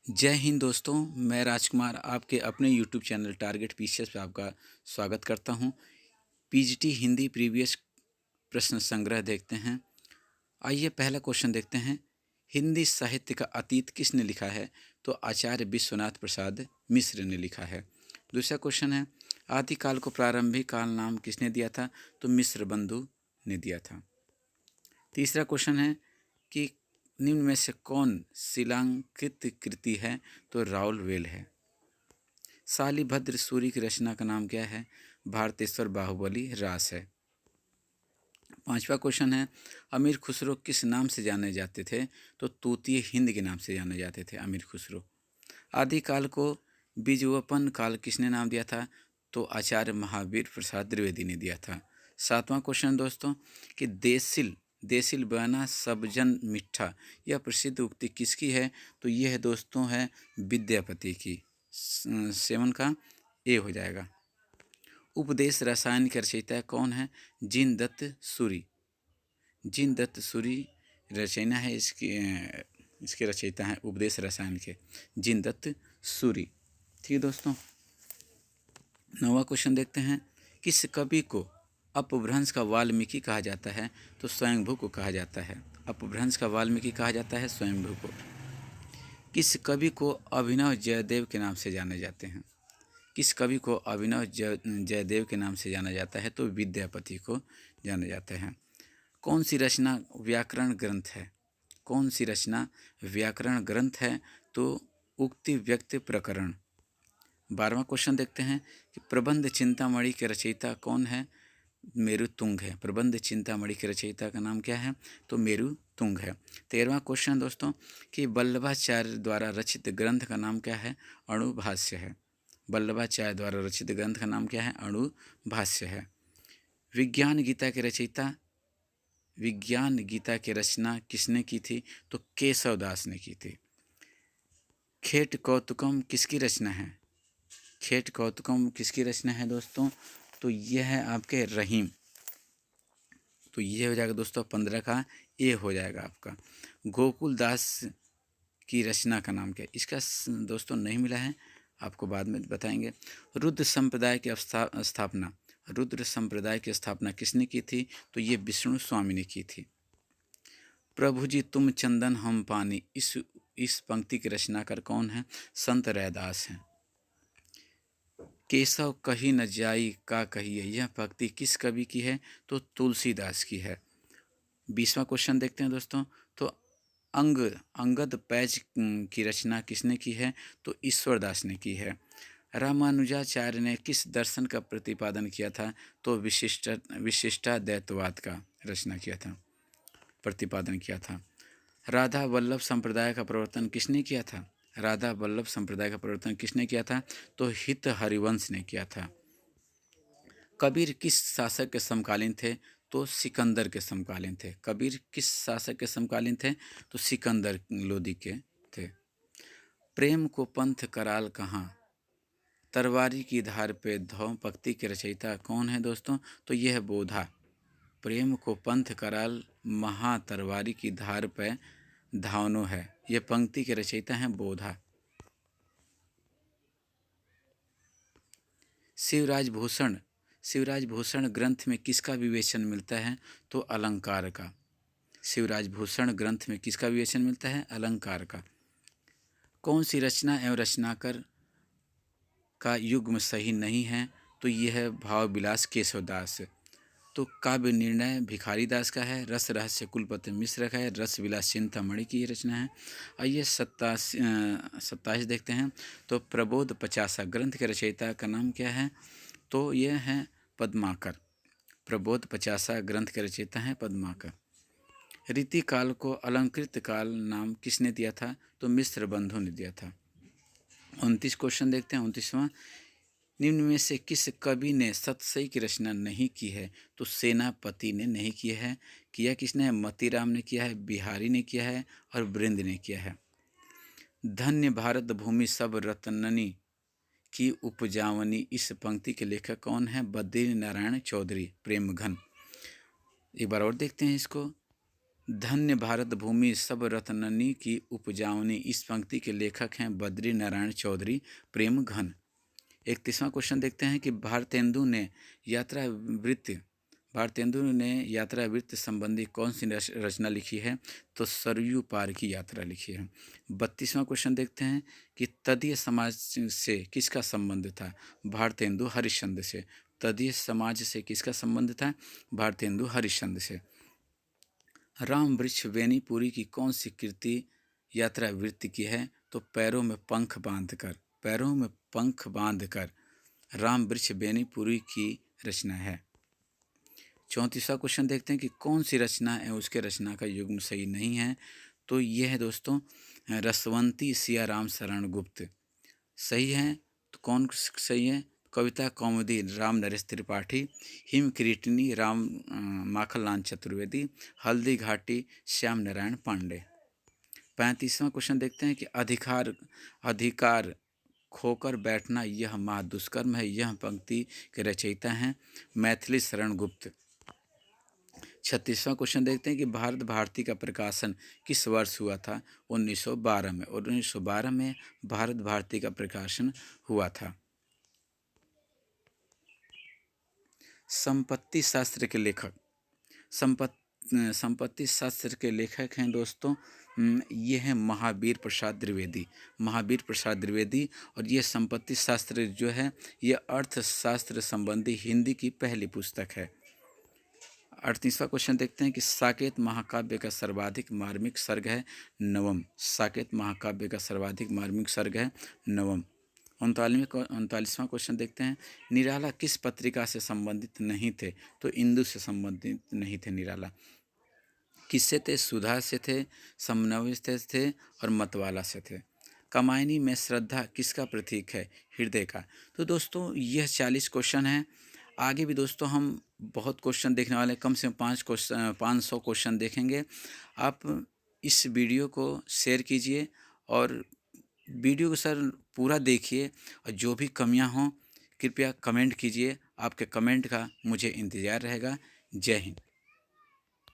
जय हिंद दोस्तों। मैं राजकुमार आपके अपने यूट्यूब चैनल टारगेट पीसीएस पे आपका स्वागत करता हूं। पीजीटी हिंदी प्रीवियस प्रश्न संग्रह देखते हैं। आइए पहला क्वेश्चन देखते हैं। हिंदी साहित्य का अतीत किसने लिखा है? तो आचार्य विश्वनाथ प्रसाद मिश्र ने लिखा है। दूसरा क्वेश्चन है, आदिकाल को प्रारंभिक काल नाम किसने दिया था? तो मिश्र बंधु ने दिया था। तीसरा क्वेश्चन है कि निम्न में से कौन शिलांकित कृति है? तो राउलवेल है। शालिभद्र सूरी की रचना का नाम क्या है? भारतेश्वर बाहुबली रास है। पांचवा क्वेश्चन है, अमीर खुसरो किस नाम से जाने जाते थे? तो तूतीय हिंद के नाम से जाने जाते थे अमीर खुसरो। आदिकाल को बीजवपन काल किसने नाम दिया था? तो आचार्य महावीर प्रसाद द्विवेदी ने दिया था। सातवां क्वेश्चन दोस्तों कि देसिल देसिल बयाना सब जन मिठा, यह प्रसिद्ध उक्ति किसकी है? तो यह दोस्तों है विद्यापति की। सेवन का ए हो जाएगा। उपदेश रसायन के रचयिता कौन है? जिनदत्त सूरी। जिनदत्त सूरी रचना है इसके रचयिता हैं उपदेश रसायन के जिनदत्त सूरी। ठीक है दोस्तों, नौवां क्वेश्चन देखते हैं। किस कवि को अपभ्रंश का वाल्मीकि कहा जाता है? तो स्वयंभू को कहा जाता है। अपभ्रंश का वाल्मीकि कहा जाता है स्वयंभू को। किस कवि को अभिनव जयदेव के नाम से जाने जाते हैं? किस कवि को अभिनव जयदेव के नाम से जाना जाता है? तो विद्यापति को जाना जाता है। कौन सी रचना व्याकरण ग्रंथ है? कौन सी रचना व्याकरण ग्रंथ है? तो उक्ति व्यक्त प्रकरण। 12वां क्वेश्चन देखते हैं कि प्रबंध चिंतामणि के रचयिता कौन है? मेरुतुंग है। प्रबंध चिंतामणि के रचयिता का नाम क्या है? तो मेरुतुंग है। 13वां क्वेश्चन दोस्तों कि वल्लभाचार्य द्वारा रचित ग्रंथ का नाम क्या है? अणुभाष्य है। वल्लभाचार्य द्वारा रचित ग्रंथ का नाम क्या है? अणुभाष्य है। विज्ञान गीता के रचयिता विज्ञान गीता की रचना किसने की थी? तो केशव दास ने की थी। खेट कौतुकम किसकी रचना है? खेट कौतुकम किसकी रचना है दोस्तों? तो यह है आपके रहीम। तो ये हो जाएगा दोस्तों 15 का ए हो जाएगा आपका। गोकुल दास की रचना का नाम क्या है? इसका दोस्तों नहीं मिला है, आपको बाद में बताएंगे। रुद्र संप्रदाय की स्थापना रुद्र संप्रदाय की स्थापना किसने की थी? तो ये विष्णु स्वामी ने की थी। प्रभु जी तुम चंदन हम पानी, इस पंक्ति के रचनाकार कौन है? संत रैदास हैं। केशव कही न जाई का कहिए, यह पंक्ति किस कवि की है? तो तुलसीदास की है। 20वां क्वेश्चन देखते हैं दोस्तों। तो अंगद पैज की रचना किसने की है? तो ईश्वरदास ने की है। रामानुजाचार्य ने किस दर्शन का प्रतिपादन किया था? तो विशिष्टाद्वैतवाद का रचना किया था, प्रतिपादन किया था। राधा वल्लभ संप्रदाय का प्रवर्तन किसने किया था? राधा वल्लभ संप्रदाय का प्रवर्तन किसने किया था? तो हित हरिवंश ने किया था। कबीर किस शासक के समकालीन थे? तो सिकंदर के समकालीन थे। कबीर किस शासक के समकालीन थे? तो सिकंदर लोदी के थे। प्रेम को पंथ कराल कहाँ, तरवारी की धार पे धौ पंक्ति के रचयिता कौन है दोस्तों? तो यह है बोधा। प्रेम को पंथ कराल महा तरवारी की धार पे धावनो है, यह पंक्ति के रचयिता हैं बोधा। शिवराज भूषण ग्रंथ में किसका विवेचन मिलता है? तो अलंकार का। शिवराज भूषण ग्रंथ में किसका विवेचन मिलता है? अलंकार का। कौन सी रचना एवं रचनाकर का युग्म सही नहीं है? तो यह है भाव विलास केशवदास। तो काव्य निर्णय भिखारी दास का है। रस रहस्य कुलपति मिश्र का है। रस विलास चिंतामणि की रचना है। आइए 27 देखते हैं। तो प्रबोध पचासा ग्रंथ के रचयिता का नाम क्या है? तो यह है पद्माकर। प्रबोध पचासा ग्रंथ के रचयिता हैं पद्माकर। रीति काल को अलंकृत काल नाम किसने दिया था? तो मिश्र बंधु ने दिया था। 29 क्वेश्चन देखते हैं। 29वां, निम्न में से किस कवि ने सतसई की रचना नहीं की है? तो सेनापति ने नहीं किया है। किया किसने है? मतीराम ने किया है, बिहारी ने किया है और वृंद ने किया है। धन्य भारत भूमि सब रत्ननी की उपजावनी, इस पंक्ति के लेखक कौन है? बद्री नारायण चौधरी। प्रेमघन। एक बार और देखते हैं इसको। धन्य भारत भूमि सब रत्ननी की उपजावनी। इस पंक्ति के लेखक हैं बद्री नारायण चौधरी प्रेम घन। 31वां क्वेश्चन देखते हैं कि भारतेंदु ने यात्रा वृत्त संबंधी कौन सी रचना लिखी है? तो सरयू पार की यात्रा लिखी है। 32वां क्वेश्चन देखते हैं कि तदीय समाज से किसका संबंध था? भारतेंदु हरिश्चंद्र से। तदीय समाज से किसका संबंध था? भारतेंदु हरिश्चंद्र से। राम वृक्ष बेनीपुरी की कौन सी कृति यात्रा वृत्ति की है? तो पैरों में पंख बांधकर राम वृक्ष बेनीपुरी की रचना है। 34वां क्वेश्चन देखते हैं कि कौन सी रचना है उसके रचना का युग्म सही नहीं है? तो ये है दोस्तों रसवंती सिया राम शरण गुप्त। सही है तो कौन सही है? कविता कौमुदी राम नरेश त्रिपाठी, हिम किरीटिनी राम माखनलाल चतुर्वेदी, हल्दी घाटी श्याम नारायण पांडे। 35वां क्वेश्चन देखते हैं कि अधिकार खोकर बैठना यह महादुष्कर्म है। यह पंक्ति के रचयिता हैं मैथिली शरण गुप्त। 36वां क्वेश्चन देखते हैं कि भारत भारती का प्रकाशन किस वर्ष हुआ था? 1912 में। और 1912 में भारत भारती का प्रकाशन हुआ था। संपत्ति शास्त्र के लेखक संपत्ति शास्त्र के लेखक हैं दोस्तों ये हैं महावीर प्रसाद द्विवेदी। और ये संपत्ति शास्त्र जो है ये अर्थशास्त्र संबंधी हिंदी की पहली पुस्तक है। 38वां क्वेश्चन देखते हैं कि साकेत महाकाव्य का सर्वाधिक मार्मिक सर्ग है नवम। साकेत महाकाव्य का सर्वाधिक मार्मिक सर्ग है नवम। 39वां क्वेश्चन देखते हैं निराला किस पत्रिका से संबंधित नहीं थे? तो इंदु से संबंधित नहीं थे निराला। किससे थे? सुधा से थे, समनवय से थे और मतवाला से थे। कामायनी में श्रद्धा किसका प्रतीक है? हृदय का। तो दोस्तों यह 40 क्वेश्चन हैं। आगे भी दोस्तों हम बहुत क्वेश्चन देखने वाले, कम से कम 500 क्वेश्चन देखेंगे। आप इस वीडियो को शेयर कीजिए और वीडियो को सर पूरा देखिए और जो भी कमियां हों कृपया कमेंट कीजिए। आपके कमेंट का मुझे इंतज़ार रहेगा। जय हिंद।